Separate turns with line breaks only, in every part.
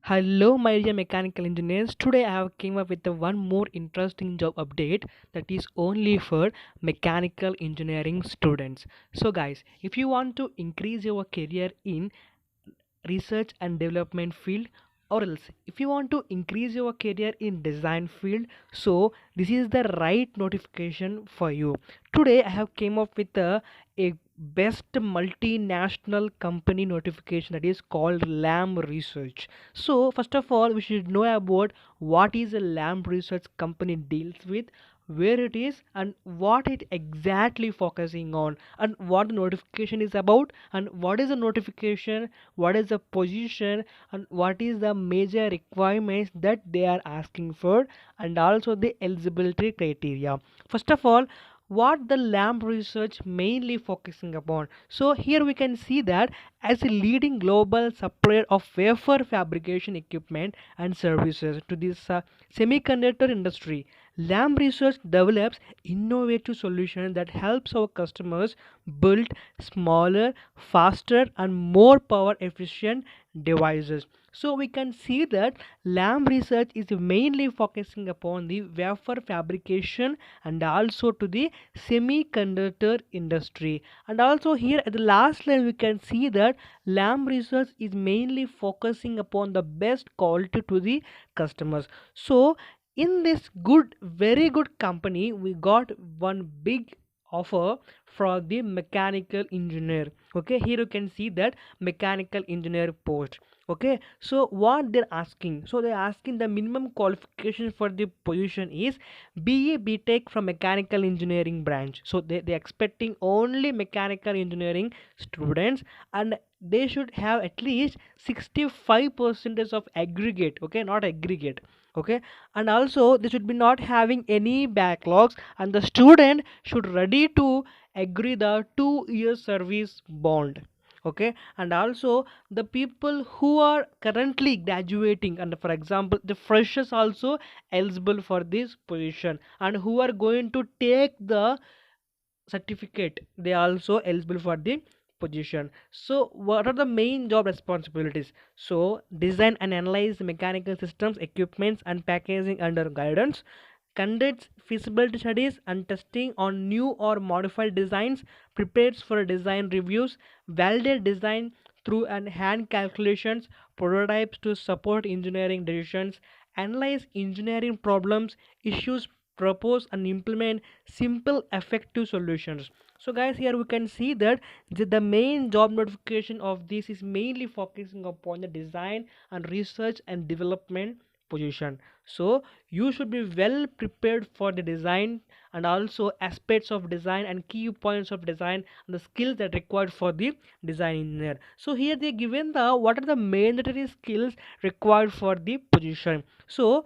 Hello, my dear mechanical engineers. Today I have came up with one more interesting job update that is only for mechanical engineering students. So, guys, if you want to increase your career in research and development field, or else if you want to increase your career in design field, so this is the right notification for you. Today I have came up with a best multinational company notification that is called lamb research. So first of all we should know about what is a lamb research company deals with, where it is, and what it exactly focusing on, and what the notification is about, and what is the notification, what is the position, and what is the major requirements that they are asking for, and also the eligibility criteria. First of all, what the lamb research mainly focusing upon. So here we can see that as a leading global supplier of wafer fabrication equipment and services to this semiconductor industry, lamb research develops innovative solutions that helps our customers build smaller, faster, and more power efficient devices. So we can see that lamb research is mainly focusing upon the wafer fabrication and also to the semiconductor industry. And also here at the last line we can see that lamb research is mainly focusing upon the best quality to the customers. So in this good, very good company, we got one big offer for the mechanical engineer. Okay, here you can see that mechanical engineer post. Okay, so what they're asking, so they're asking the minimum qualification for the position is BE BTech from mechanical engineering branch. So they're expecting only mechanical engineering students, and they should have at least 65% of aggregate. Okay, not aggregate. Okay, and also they should be not having any backlogs, and the student should ready to agree the 2 year service bond. Okay, and also the people who are currently graduating, and for example the freshers also eligible for this position, and who are going to take the certificate, they are also eligible for the position. So what are the main job responsibilities? So design and analyze mechanical systems, equipments, and packaging under guidance, conducts feasibility studies and testing on new or modified designs, prepares for design reviews, validate design through and hand calculations, prototypes to support engineering decisions, analyze engineering problems, issues, propose and implement simple effective solutions. So guys, here we can see that the main job notification of this is mainly focusing upon the design and research and development position. So you should be well prepared for the design and also aspects of design and key points of design and the skills that required for the design engineer. So here they given the what are the mandatory skills required for the position. So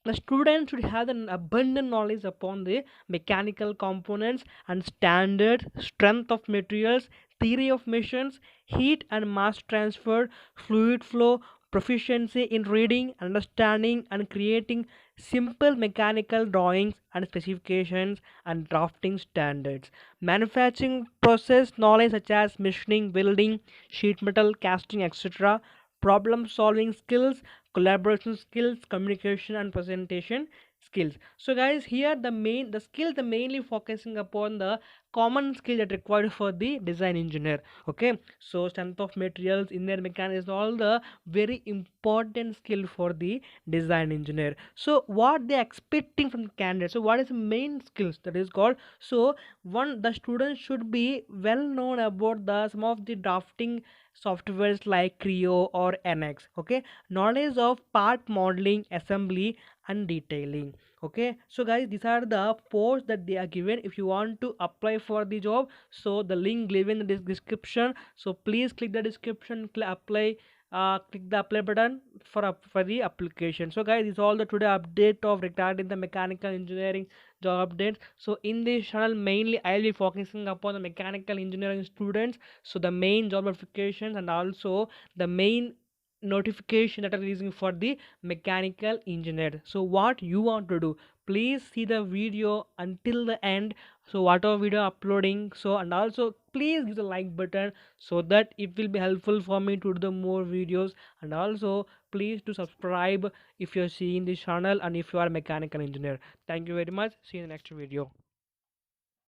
the student should have an abundant knowledge upon the mechanical components and standard strength of materials, theory of machines, heat and mass transfer, fluid flow, proficiency in reading, understanding, and creating simple mechanical drawings and specifications and drafting standards. Manufacturing process knowledge such as machining, welding, sheet metal, casting, etc. Problem solving skills, collaboration skills, communication and presentation skills. So guys, here the skill the mainly focusing upon the common skill that required for the design engineer. Okay, so strength of materials, inner mechanics, all the very important skill for the design engineer. So what they expecting from the candidate, so what is the main skills that is called? So one, the student should be well known about the some of the drafting softwares like Creo or NX. Okay, knowledge of part modeling, assembly, and detailing. Okay, so guys, these are the posts that they are given if you want to apply for the job. So the link given in the description, so please click the description, apply, click the apply button for the application. So guys, this is all the today update of regarding the mechanical engineering job updates. So in this channel mainly I'll be focusing upon the mechanical engineering students, so the main job notifications and also the main notification that are releasing for the mechanical engineer. So what you want to do, please see the video until the end. So whatever video uploading, so and also please give the like button so that it will be helpful for me to do the more videos. And also please to subscribe if you're seeing this channel and if you are a mechanical engineer. Thank you very much. See you in the next video.